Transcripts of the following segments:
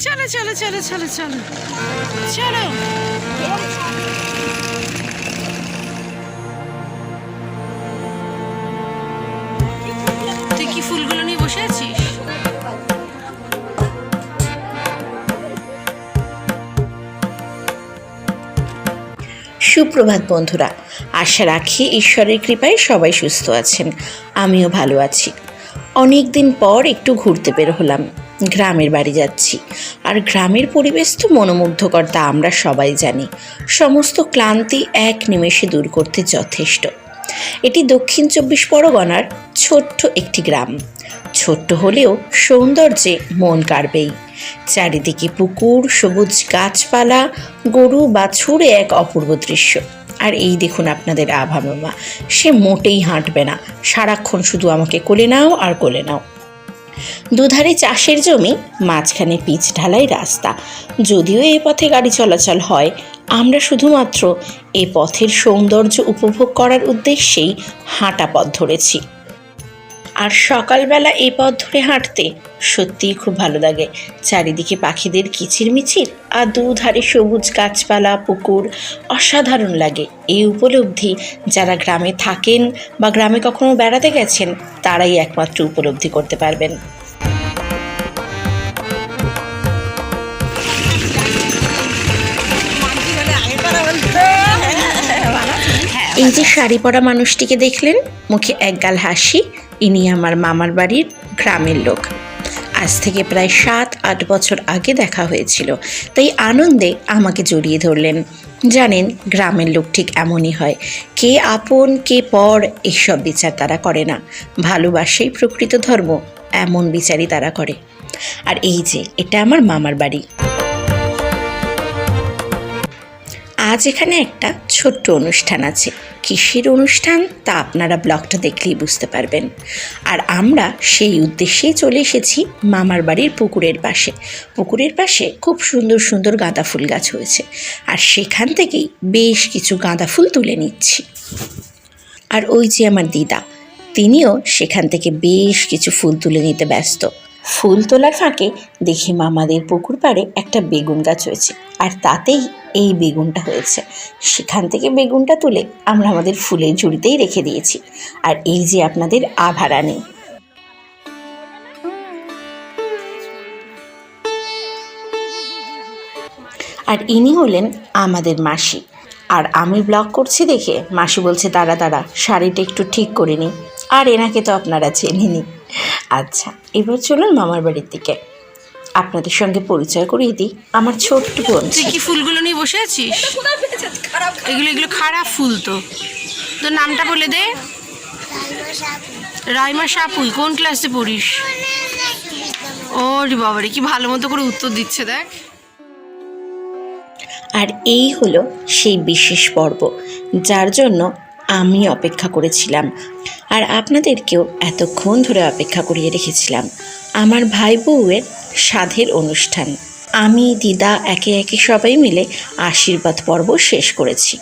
চলো চলো চলো চলো চলো চলো। তুই কি ফুলগুলো নিয়ে বসে আছিস? সুপ্রভাত বন্ধুরা, আশা রাখি ঈশ্বরের কৃপায় সবাই সুস্থ আছেন। আমিও ভালো আছি। অনেক দিন পর একটু ঘুরতে বের হলাম। গ্রামের বাড়ি যাচ্ছি। আর গ্রামের পরিবেশ তো মনোমুগ্ধকর, তা আমরা সবাই জানি। সমস্ত ক্লান্তি এক নিমেষে দূর করতে যথেষ্ট। এটি দক্ষিণ 24 পরগনার ছোট্ট একটি গ্রাম। ছোট্ট হলেও সৌন্দর্যে মন কাড়বেই। চারিদিকে পুকুর, সবুজ গাছপালা, গরু বাছুর, এক অপূর্ব দৃশ্য। আর এই দেখুন আপনাদের আভা মামা, সে মোটেই হাঁটবে না, সারাক্ষণ শুধু আমাকে কোলে নাও আর কোলে নাও। দুধারে চাষের জমি, মাঝখানে পিচ ঢালাই রাস্তা। যদিও এ পথে গাড়ি চলাচল হয়, আমরা শুধুমাত্র এ পথের সৌন্দর্য উপভোগ করার উদ্দেশ্যেই হাঁটা পথ ধরেছি। আর সকালবেলা এই পথ ধরে হাঁটতে সত্যিই খুব ভালো লাগে। চারিদিকে পাখিদের কিচিরমিচির আর দুধারে সবুজ গাছপালা, পুকুর, অসাধারণ লাগে। এই উপলব্ধি যারা গ্রামে থাকেন বা গ্রামে কখনো বেড়াতে গেছেন, তারাই একমাত্র উপলব্ধি করতে পারবেন। এই যে শাড়ি পরা মানুষটিকে দেখলেন, মুখে একগাল হাসি, ইনি আমার মামার বাড়ির গ্রামের লোক। আজ থেকে প্রায় 7-8 বছর আগে দেখা হয়েছিল, তাই আনন্দে আমাকে জড়িয়ে ধরলেন। জানেন, গ্রামের লোক ঠিক এমনই হয়। কে আপন কে পর এসব বিচার তারা করে না। ভালোবাসাই প্রকৃত ধর্ম, এমন বিচারই তারা করে। আর এই যে, এটা আমার মামার বাড়ি। আজ এখানে একটা ছোট্ট অনুষ্ঠান আছে। কিসের অনুষ্ঠান তা আপনারা ব্লগটা দেখলেই বুঝতে পারবেন। আর আমরা সেই উদ্দেশ্যেই চলে এসেছি মামার বাড়ির পুকুরের পাশে। পুকুরের পাশে খুব সুন্দর সুন্দর গাঁদা ফুল গাছ হয়েছে, আর সেখান থেকেই বেশ কিছু গাঁদা ফুল তুলে নিচ্ছি। আর ওই যে আমার দিদা, তিনিও সেখান থেকে বেশ কিছু ফুল তুলে নিতে ব্যস্ত। ফুল তোলার ফাঁকে দেখি মামাদের পুকুর পাড়ে একটা বেগুন গাছ হয়েছে, আর তাতেই এই বেগুনটা হয়েছে। সেখান থেকে বেগুনটা তুলে আমরা আমাদের ফুলের ঝুড়িতেই রেখে দিয়েছি। আর এই যে আপনাদের আভা রানী, আর ইনি হলেন আমাদের মাসি। আর আমি ব্লগ করছি দেখে মাসি বলছে, দাঁড়া দাঁড়া, শাড়িটা একটু ঠিক করে নিই। আর এনাকে তো আপনারা চেনেনই। আচ্ছা, এবার চলুন মামার বাড়ির দিকে। আপনাদের সঙ্গে পরিচয় করিয়ে দিই, আমার ছোট্ট বোন। তুই কি ফুলগুলো নিয়ে বসে আছিস? এগুলো খারাপ ফুল তো। তোর নামটা বলে দে। রাইমা সাপুই। কোন ক্লাসে পড়িস? ও রে বাবারে, কি ভালো মতো করে উত্তর দিচ্ছে দেখ। আর এই হলো সেই বিশেষ পর্ব, যার জন্য আমি অপেক্ষা করেছিলাম, আর আপনাদেরকেও এতক্ষণ ধরে অপেক্ষা করিয়ে রেখেছিলাম। আমার ভাই বউয়ের সাধের অনুষ্ঠান। আমি, দিদা, একে একে সবাই মিলে আশীর্বাদ পর্ব শেষ করেছি।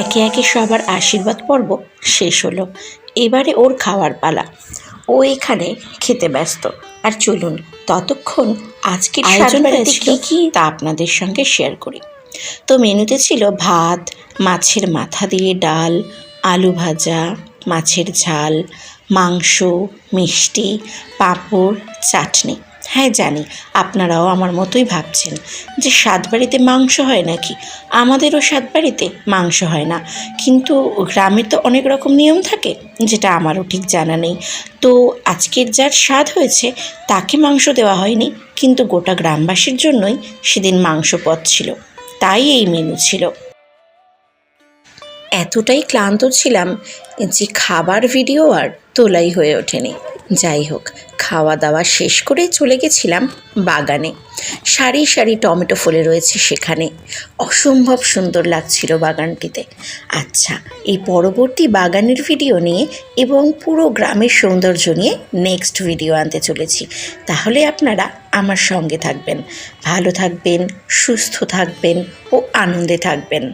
একে একে সবার আশীর্বাদ পর্ব শেষ হলো। এবারে ওর খাওয়ার পালা। ও এখানে খেতে ব্যস্ত। আর চলুন ততক্ষণ আজকের আয়োজনটাতে কী কী তা আপনাদের সঙ্গে শেয়ার করি। তো মেনুতে ছিল ভাত, মাছের মাথা দিয়ে ডাল, আলু ভাজা, মাছের ঝাল, মাংস, মিষ্টি, পাঁপড়, চাটনি। হ্যাঁ জানি, আপনারাও আমার মতোই ভাবছেন যে সাতবাড়িতে মাংস হয় নাকি। আমাদেরও সাতবাড়িতে মাংস হয় না, কিন্তু গ্রামে তো অনেক রকম নিয়ম থাকে, যেটা আমারও ঠিক জানা নেই। তো আজকের যার স্বাদ হয়েছে তাকে মাংস দেওয়া হয়নি, কিন্তু গোটা গ্রামবাসীর জন্যই সেদিন মাংস পদ ছিল, তাই এই মেনু ছিল। এতটাই ক্লান্ত ছিলাম যে খাবার ভিডিও আর তোলাই হয়ে ওঠেনি। যাই হোক, খাওয়া দাওয়া শেষ করে চলে গেছিলাম বাগানে। সারি সারি টমেটো ফলে রয়েছে সেখানে, অসম্ভব সুন্দর লাগছিল বাগানটিতে। আচ্ছা, এই পরবর্তী বাগানের ভিডিও নিয়ে এবং পুরো গ্রামের সৌন্দর্য নিয়ে নেক্সট ভিডিও আনতে চলেছি। তাহলে আপনারা আমার সঙ্গে থাকবেন, ভালো থাকবেন, সুস্থ থাকবেন ও আনন্দে থাকবেন।